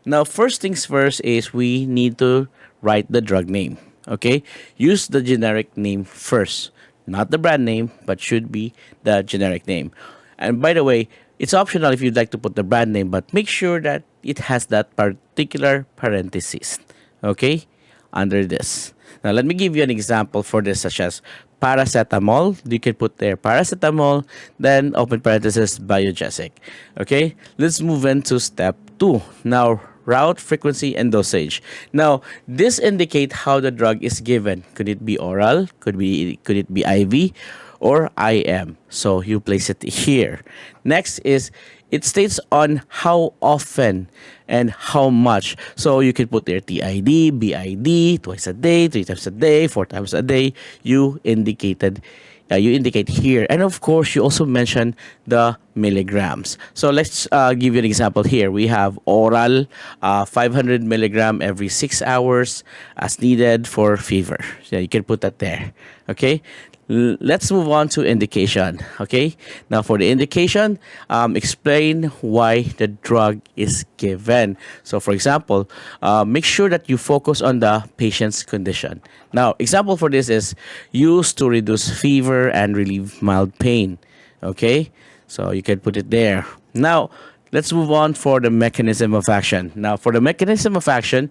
Now, first things first is we need to write the drug name. Okay, use the generic name first, not the brand name, but should be the generic name. And by the way, it's optional if you'd like to put the brand name, but make sure that it has that particular parenthesis. Okay, under this. Now, let me give you an example for this, such as paracetamol. You can put there paracetamol, then open parenthesis biogesic. Okay, let's move into step two. Now, route, frequency, and dosage. Now, this indicate how the drug is given. Could it be oral? Could it be IV? Or IM. So you place it here. Next is it states on how often and how much. So you can put there TID, BID, twice a day, three times a day, four times a day. You indicate here, and of course you also mention the milligrams. So let's give you an example here. We have oral, 500 milligram every 6 hours as needed for fever. So you can put that there. Okay, let's move on to indication. Okay, now for the indication, explain why the drug is given. So for example, make sure that you focus on the patient's condition. Now, example for this is used to reduce fever and relieve mild pain. Okay, so you can put it there. Now, let's move on for the mechanism of action. Now, for the mechanism of action,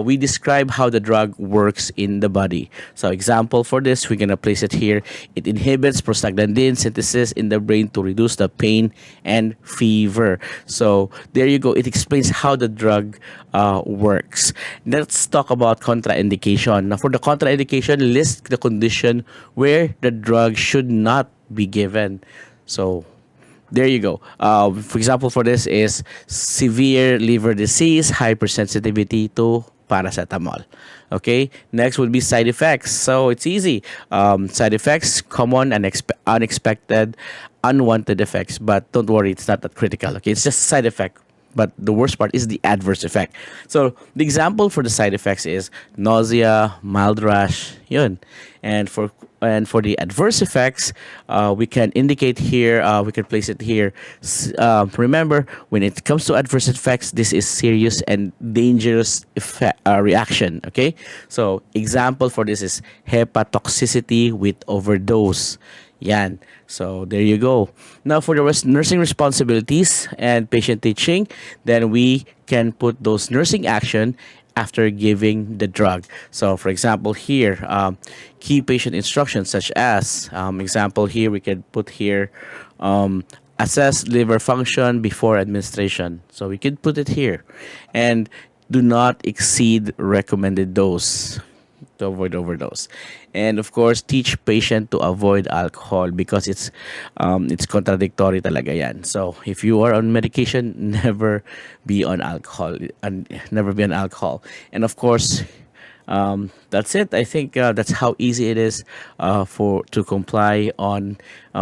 we describe how the drug works in the body. So, example for this, we're gonna place it here. It inhibits prostaglandin synthesis in the brain to reduce the pain and fever. So, there you go. It explains how the drug works. Let's talk about contraindication. Now, for the contraindication, list the condition where the drug should not be given. So, there you go. For example, for this is severe liver disease, hypersensitivity to paracetamol. Okay. Next would be side effects. So it's easy. Side effects, common and unexpected, unwanted effects. But don't worry, it's not that critical. Okay, it's just a side effect. But the worst part is the adverse effect. So the example for the side effects is nausea, mild rash, yun. And for the adverse effects, we can indicate here. We can place it here. Remember, when it comes to adverse effects, this is serious and dangerous reaction. Okay. So example for this is hepatotoxicity with overdose. Yan. So there you go. Now for the nursing responsibilities and patient teaching, then we can put those nursing action after giving the drug. So for example here, key patient instructions such as, example here, we can put here, assess liver function before administration. So we could put it here. And do not exceed recommended dose to avoid overdose, and of course teach patient to avoid alcohol because it's contradictory talaga yan. So if you are on medication, never be on alcohol, and never be on alcohol. And of course, that's it. I think that's how easy it is for to comply on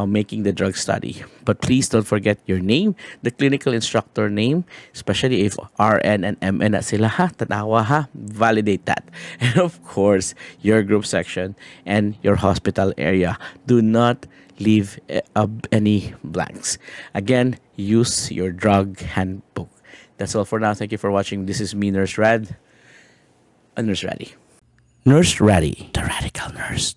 making the drug study. But please don't forget your name, the clinical instructor name, especially if RN and MN na sila ha, tanawa ha, validate that. And of course, your group section and your hospital area. Do not leave any blanks. Again, use your drug handbook. That's all for now. Thank you for watching. This is me, Nurse Rad. A Nurse Raddy. Nurse Raddy, the radical nurse.